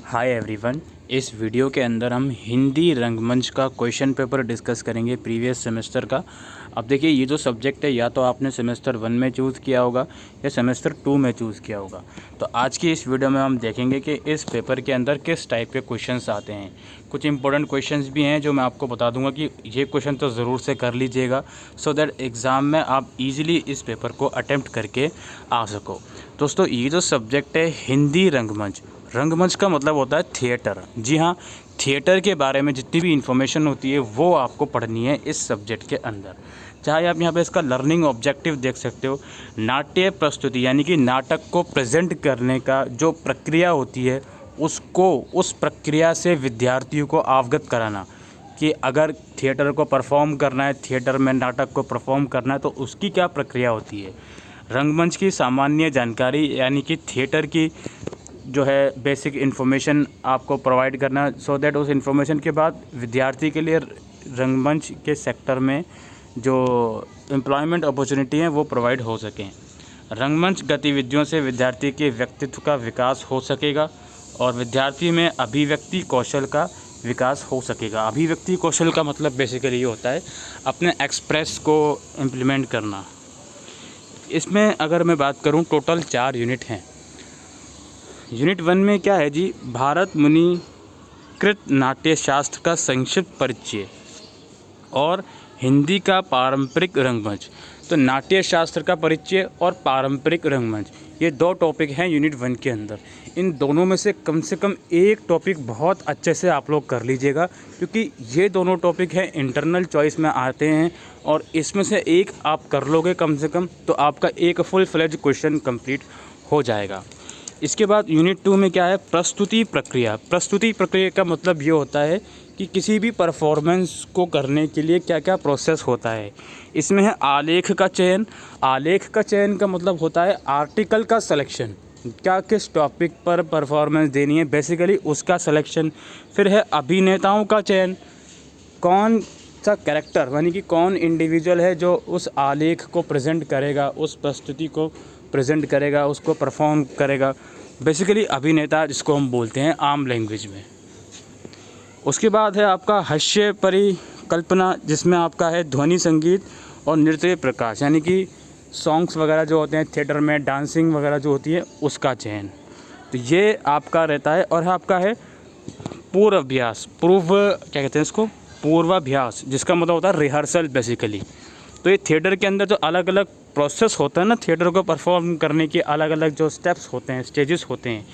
Hi everyone. इस video के अंदर हम हिंदी रंगमंच का क्वेश्चन पेपर डिस्कस करेंगे प्रीवियस सेमेस्टर का। अब देखिए, ये जो सब्जेक्ट है या तो आपने सेमेस्टर 1 में चूज़ किया होगा या सेमेस्टर 2 में चूज़ किया होगा। तो आज की इस वीडियो में हम देखेंगे कि इस पेपर के अंदर किस टाइप के क्वेश्चंस आते हैं। कुछ इंपॉर्टेंट क्वेश्चंस भी हैं जो मैं आपको बता दूंगा कि ये क्वेश्चन तो ज़रूर से कर लीजिएगा, सो दैट एग्ज़ाम में आप ईजिली इस पेपर को अटैम्प्ट करके आ सको। दोस्तों, ये जो सब्जेक्ट है हिंदी रंगमंच, रंगमंच का मतलब होता है थिएटर। जी हाँ, थिएटर के बारे में जितनी भी इंफॉर्मेशन होती है वो आपको पढ़नी है इस सब्जेक्ट के अंदर। चाहे आप यहाँ पे इसका लर्निंग ऑब्जेक्टिव देख सकते हो, नाट्य प्रस्तुति यानी कि नाटक को प्रेजेंट करने का जो प्रक्रिया होती है उसको, उस प्रक्रिया से विद्यार्थियों को अवगत कराना कि अगर थिएटर को परफॉर्म करना है, थिएटर में नाटक को परफॉर्म करना है तो उसकी क्या प्रक्रिया होती है। रंगमंच की सामान्य जानकारी यानी कि थिएटर की जो है बेसिक इन्फॉर्मेशन आपको प्रोवाइड करना, सो दैट उस इन्फॉर्मेशन के बाद विद्यार्थी के लिए रंगमंच के सेक्टर में जो एम्प्लॉयमेंट अपॉर्चुनिटी हैं वो प्रोवाइड हो सकें। रंगमंच गतिविधियों से विद्यार्थी के व्यक्तित्व का विकास हो सकेगा और विद्यार्थी में अभिव्यक्ति कौशल का विकास हो सकेगा। अभिव्यक्ति कौशल का मतलब बेसिकली ये होता है अपने एक्सप्रेस को इम्प्लीमेंट करना। इसमें अगर मैं बात करूँ, टोटल 4 यूनिट हैं। यूनिट 1 में क्या है जी, भारत मुनि कृत नाट्य शास्त्र का संक्षिप्त परिचय और हिंदी का पारंपरिक रंगमंच। तो नाट्य शास्त्र का परिचय और पारंपरिक रंगमंच, ये 2 टॉपिक हैं यूनिट 1 के अंदर। इन दोनों में से कम एक टॉपिक बहुत अच्छे से आप लोग कर लीजिएगा, क्योंकि ये दोनों टॉपिक हैं इंटरनल चॉइस में आते हैं और इसमें से एक आप कर लोगे कम से कम तो आपका एक फुल फ्लेज क्वेश्चन कंप्लीट हो जाएगा। इसके बाद यूनिट 2 में क्या है, प्रस्तुति प्रक्रिया। प्रस्तुति प्रक्रिया का मतलब ये होता है कि किसी भी परफॉर्मेंस को करने के लिए क्या क्या प्रोसेस होता है। इसमें है आलेख का चयन। आलेख का चयन का मतलब होता है आर्टिकल का सिलेक्शन, क्या किस टॉपिक पर परफॉर्मेंस देनी है बेसिकली उसका सिलेक्शन। फिर है अभिनेताओं का चयन, कौन सा कैरेक्टर यानी कि कौन इंडिविजुअल है जो उस आलेख को प्रेजेंट करेगा, उस प्रस्तुति को प्रेजेंट करेगा, उसको परफॉर्म करेगा, बेसिकली अभिनेता जिसको हम बोलते हैं आम लैंग्वेज में। उसके बाद है आपका हास्य परिकल्पना, जिसमें आपका है ध्वनि संगीत और नृत्य प्रकाश यानी कि सॉन्ग्स वगैरह जो होते हैं थिएटर में, डांसिंग वगैरह जो होती है उसका चयन। तो ये आपका रहता है। और आपका है पूर्वाभ्यास, क्या कहते हैं इसको, पूर्वाभ्यास, जिसका मतलब होता है रिहर्सल बेसिकली। तो ये थिएटर के अंदर जो अलग अलग प्रोसेस होता है ना, थिएटर को परफॉर्म करने के अलग अलग जो स्टेप्स होते हैं, स्टेजेस होते हैं,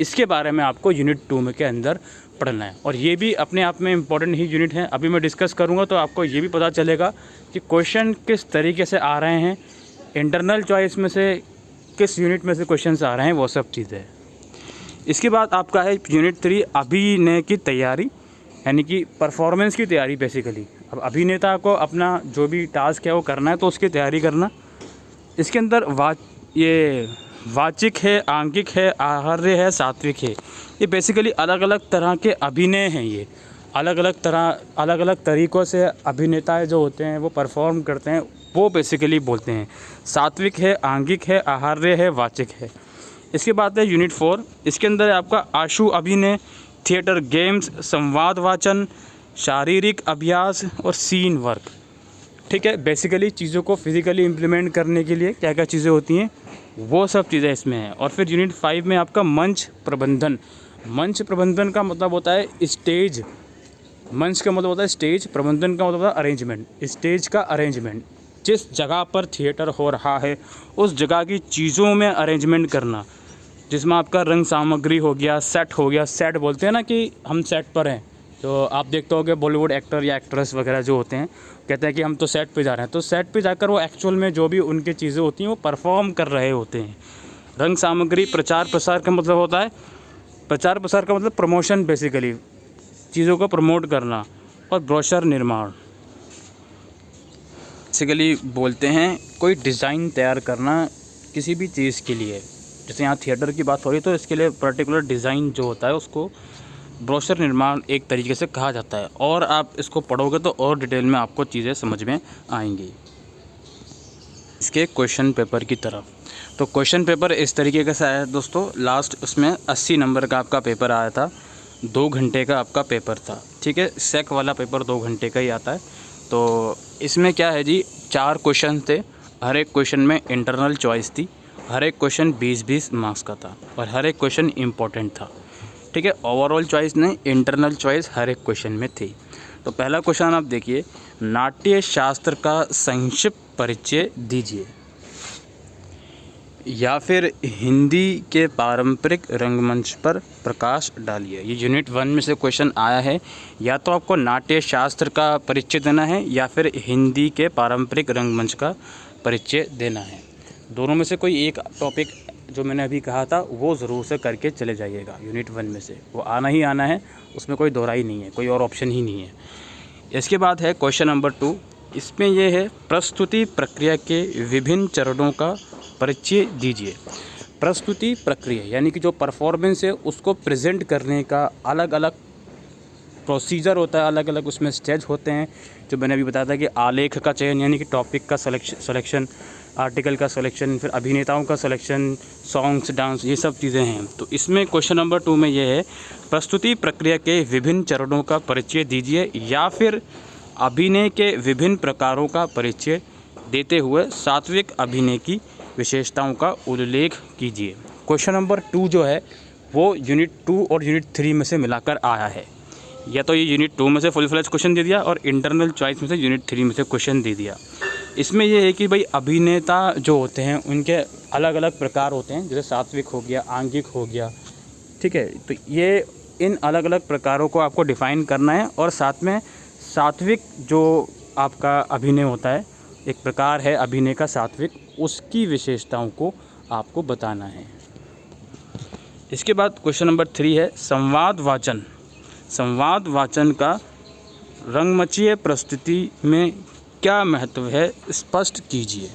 इसके बारे में आपको यूनिट 2 में के अंदर पढ़ना है। और ये भी अपने आप में इम्पॉर्टेंट ही यूनिट है। अभी मैं डिस्कस करूँगा तो आपको ये भी पता चलेगा कि क्वेश्चन किस तरीके से आ रहे हैं, इंटरनल चॉइस में से किस यूनिट में से क्वेश्चन आ रहे हैं, वो सब चीज़ें। इसके बाद आपका है यूनिट 3 अभिनय की तैयारी यानी कि परफॉर्मेंस की तैयारी बेसिकली। अब अभिनेता को अपना जो भी टास्क है वो करना है तो उसकी तैयारी करना। इसके अंदर ये वाचिक है, आंगिक है, आहार्य है, सात्विक है। ये बेसिकली अलग अलग तरह के अभिनय हैं। ये अलग अलग तरीक़ों से अभिनेता जो होते हैं वो परफॉर्म करते हैं, वो बेसिकली बोलते हैं। सात्विक है, आंगिक है, आहार्य है, वाचिक है। इसके बाद है यूनिट 4। इसके अंदर है आपका आशु अभिनय, थिएटर गेम्स, संवाद वाचन, शारीरिक अभ्यास और सीन वर्क। ठीक है, बेसिकली चीज़ों को फिज़िकली इम्प्लीमेंट करने के लिए क्या क्या चीज़ें होती हैं वो सब चीज़ें इसमें हैं। और फिर यूनिट 5 में आपका मंच प्रबंधन। मंच प्रबंधन का मतलब होता है स्टेज, मंच का मतलब होता है स्टेज, प्रबंधन का मतलब होता है अरेंजमेंट। स्टेज का अरेंजमेंट, जिस जगह पर थिएटर हो रहा है उस जगह की चीज़ों में अरेंजमेंट करना, जिसमें आपका रंग सामग्री हो गया, सेट हो गया। सेट बोलते हैं ना कि हम सेट पर हैं, तो आप देखते होंगे बॉलीवुड एक्टर या एक्ट्रेस वगैरह जो होते हैं कहते हैं कि हम तो सेट पे जा रहे हैं, तो सेट पे जाकर वो एक्चुअल में जो भी उनकी चीज़ें होती हैं वो परफॉर्म कर रहे होते हैं। रंग सामग्री, प्रचार प्रसार का मतलब होता है, प्रचार प्रसार का मतलब प्रमोशन बेसिकली, चीज़ों को प्रमोट करना। और ब्रोशर निर्माण बेसिकली बोलते हैं कोई डिज़ाइन तैयार करना किसी भी चीज़ के लिए। जैसे यहाँ थिएटर की बात हो रही है तो इसके लिए पर्टिकुलर डिज़ाइन जो होता है उसको ब्रोशर निर्माण एक तरीके से कहा जाता है। और आप इसको पढ़ोगे तो और डिटेल में आपको चीज़ें समझ में आएंगी। इसके क्वेश्चन पेपर की तरफ तो क्वेश्चन पेपर इस तरीके का सा है दोस्तों। लास्ट उसमें 80 नंबर का आपका पेपर आया था, 2 घंटे का आपका पेपर था, ठीक है। सेक वाला पेपर 2 घंटे का ही आता है। तो इसमें क्या है जी, 4 क्वेश्चन थे, हर एक क्वेश्चन में इंटरनल चॉइस थी, हर एक क्वेश्चन 20-20 मार्क्स का था और हर एक क्वेश्चन इम्पोर्टेंट था, ठीक है। ओवरऑल चॉइस नहीं, इंटरनल चॉइस हर एक क्वेश्चन में थी। तो पहला क्वेश्चन आप देखिए, नाट्य शास्त्र का संक्षिप्त परिचय दीजिए, या फिर हिंदी के पारंपरिक रंगमंच पर प्रकाश डालिए। ये यूनिट 1 में से क्वेश्चन आया है। या तो आपको नाट्य शास्त्र का परिचय देना है या फिर हिंदी के पारंपरिक रंगमंच का परिचय देना है। दोनों में से कोई एक टॉपिक जो मैंने अभी कहा था वो ज़रूर से करके चले जाइएगा। यूनिट 1 में से वो आना ही आना है, उसमें कोई दोहराई नहीं है, कोई और ऑप्शन ही नहीं है। इसके बाद है क्वेश्चन नंबर 2। इसमें यह है, प्रस्तुति प्रक्रिया के विभिन्न चरणों का परिचय दीजिए। प्रस्तुति प्रक्रिया यानी कि जो परफॉर्मेंस है उसको प्रेजेंट करने का अलग अलग प्रोसीजर होता है, अलग अलग उसमें स्टेज होते हैं। जो मैंने अभी बताया था कि आलेख का चयन यानी कि टॉपिक का सिलेक्शन, आर्टिकल का सिलेक्शन, फिर अभिनेताओं का सिलेक्शन, सॉन्ग्स, डांस, ये सब चीज़ें हैं। तो इसमें क्वेश्चन नंबर 2 में ये है, प्रस्तुति प्रक्रिया के विभिन्न चरणों का परिचय दीजिए या फिर अभिनय के विभिन्न प्रकारों का परिचय देते हुए सात्विक अभिनय की विशेषताओं का उल्लेख कीजिए। क्वेश्चन नंबर 2 जो है वो यूनिट 2 और यूनिट 3 में से मिलाकर आया है। या तो ये यूनिट 2 में से फुल फ्लेज क्वेश्चन दे दिया और इंटरनल चॉइस में से यूनिट 3 में से क्वेश्चन दे दिया। इसमें यह है कि भाई अभिनेता जो होते हैं उनके अलग अलग प्रकार होते हैं, जैसे सात्विक हो गया, आंगिक हो गया, ठीक है। तो ये इन अलग अलग प्रकारों को आपको डिफ़ाइन करना है और साथ में सात्विक जो आपका अभिनय होता है, एक प्रकार है अभिनय का सात्विक, उसकी विशेषताओं को आपको बताना है। इसके बाद क्वेश्चन नंबर 3 है, संवाद वाचन। संवाद वाचन का रंगमंचीय प्रस्तुति में क्या महत्व है, स्पष्ट कीजिए।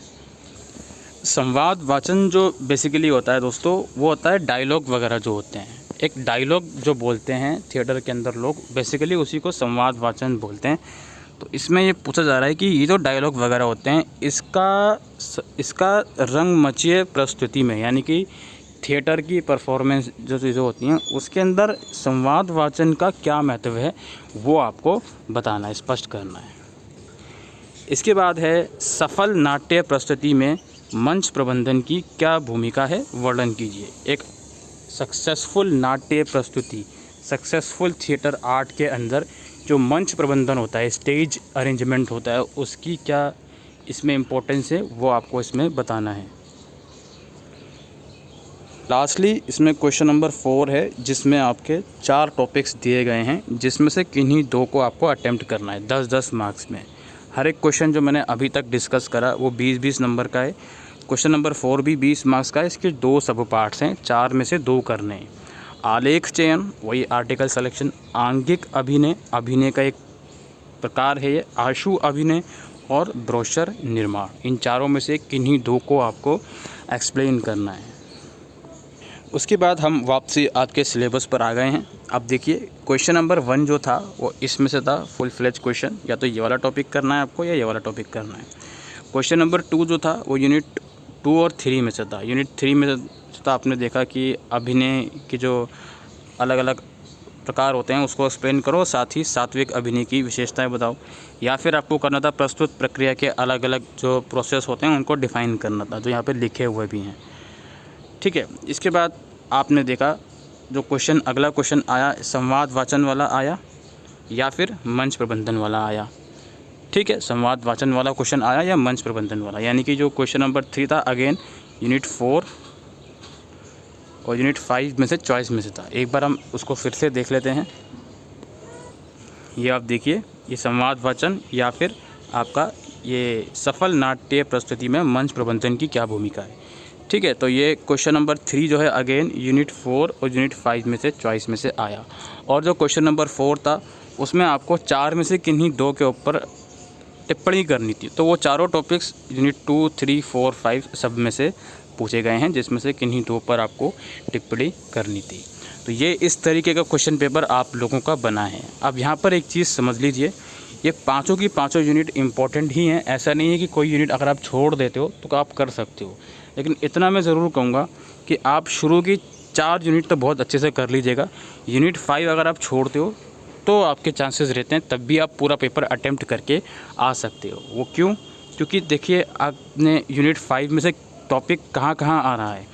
संवाद वाचन जो बेसिकली होता है दोस्तों, वो होता है डायलॉग वगैरह जो होते हैं। एक डायलॉग जो बोलते हैं थिएटर के अंदर लोग, बेसिकली उसी को संवाद वाचन बोलते हैं। तो इसमें ये पूछा जा रहा है कि ये जो डायलॉग वगैरह होते हैं इसका रंगमंचीय प्रस्तुति में यानी कि थिएटर की परफॉर्मेंस जो चीज़ें होती हैं उसके अंदर संवाद वाचन का क्या महत्व है वो आपको बताना है, स्पष्ट करना है। इसके बाद है, सफल नाट्य प्रस्तुति में मंच प्रबंधन की क्या भूमिका है, वर्णन कीजिए। एक सक्सेसफुल नाट्य प्रस्तुति, सक्सेसफुल थिएटर आर्ट के अंदर जो मंच प्रबंधन होता है, स्टेज अरेंजमेंट होता है, उसकी क्या इसमें इम्पोर्टेंस है वो आपको इसमें बताना है। लास्टली इसमें क्वेश्चन नंबर 4 है, जिसमें आपके 4 टॉपिक्स दिए गए हैं, जिसमें से किन्हीं 2 को आपको अटेम्प्ट करना है 10-10 मार्क्स में। हर एक क्वेश्चन जो मैंने अभी तक डिस्कस करा वो 20-20 नंबर का है। क्वेश्चन नंबर 4 भी 20 मार्क्स का है। इसके 2 सब पार्ट्स हैं, 4 में से 2 करने हैं। आलेख चयन, वही आर्टिकल सिलेक्शन, आंगिक अभिनय, अभिनय का एक प्रकार है ये, आशु अभिनय और ब्रोशर निर्माण, इन चारों में से किन्हीं 2 को आपको एक्सप्लेन करना है। उसके बाद हम वापसी आपके सिलेबस पर आ गए हैं। अब देखिए, क्वेश्चन नंबर 1 जो था वो इसमें से था फुल फ्लेज क्वेश्चन, या तो ये वाला टॉपिक करना है आपको या ये वाला टॉपिक करना है। क्वेश्चन नंबर 2 जो था वो यूनिट 2 और 3 में से था। यूनिट 3 में से था, आपने देखा कि अभिनय के जो अलग अलग प्रकार होते हैं उसको एक्सप्लेन करो, साथ ही सात्विक अभिनय की विशेषताएं बताओ। या फिर आपको करना था प्रस्तुत प्रक्रिया के अलग अलग जो प्रोसेस होते हैं उनको डिफ़ाइन करना था, जो यहाँ पे लिखे हुए भी हैं, ठीक है। इसके बाद आपने देखा जो क्वेश्चन, अगला क्वेश्चन आया संवाद वाचन वाला आया या फिर मंच प्रबंधन वाला आया, ठीक है। संवाद वाचन वाला क्वेश्चन आया या मंच प्रबंधन वाला, यानी कि जो क्वेश्चन नंबर 3 था अगेन यूनिट 4 और यूनिट 5 में से चॉइस में से था। एक बार हम उसको फिर से देख लेते हैं। ये आप देखिए, ये संवाद वाचन या फिर आपका ये सफल नाट्य प्रस्तुति में मंच प्रबंधन की क्या भूमिका है, ठीक है। तो ये क्वेश्चन नंबर 3 जो है अगेन यूनिट 4 और यूनिट 5 में से चॉइस में से आया। और जो क्वेश्चन नंबर 4 था उसमें आपको 4 में से किन्हीं 2 के ऊपर टिप्पणी करनी थी। तो वो चारों टॉपिक्स यूनिट 2, 3, 4, 5 सब में से पूछे गए हैं, जिसमें से किन्हीं 2 पर आपको टिप्पणी करनी थी। तो ये इस तरीके का क्वेश्चन पेपर आप लोगों का बना है। अब यहाँ पर एक चीज़ समझ लीजिए, ये पाँचों की पाँचों यूनिट इम्पॉर्टेंट ही हैं। ऐसा नहीं है कि कोई यूनिट अगर आप छोड़ देते हो तो आप कर सकते हो, लेकिन इतना मैं ज़रूर कहूँगा कि आप शुरू की 4 यूनिट तो बहुत अच्छे से कर लीजिएगा। यूनिट 5 अगर आप छोड़ते हो तो आपके चांसेस रहते हैं तब भी आप पूरा पेपर अटेम्प्ट करके आ सकते हो। वो क्यों? क्योंकि देखिए आपने यूनिट 5 में से टॉपिक कहाँ कहाँ आ रहा है।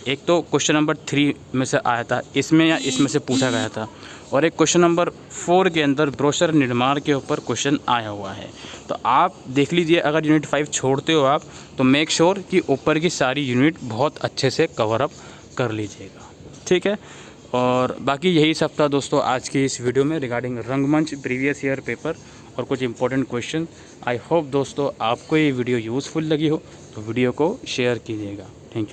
एक तो क्वेश्चन नंबर 3 में से आया था, इसमें या इसमें से पूछा गया था, और एक क्वेश्चन नंबर 4 के अंदर ब्रोशर निर्माण के ऊपर क्वेश्चन आया हुआ है। तो आप देख लीजिए, अगर यूनिट 5 छोड़ते हो आप तो मेक श्योर कि ऊपर की सारी यूनिट बहुत अच्छे से कवर अप कर लीजिएगा, ठीक है। और बाकी यही सब था दोस्तों आज की इस वीडियो में रिगार्डिंग रंगमंच प्रीवियस ईयर पेपर और कुछ इंपॉर्टेंट क्वेश्चन। आई होप दोस्तों आपको ये वीडियो यूज़फुल लगी हो तो वीडियो को शेयर कीजिएगा। Thank you.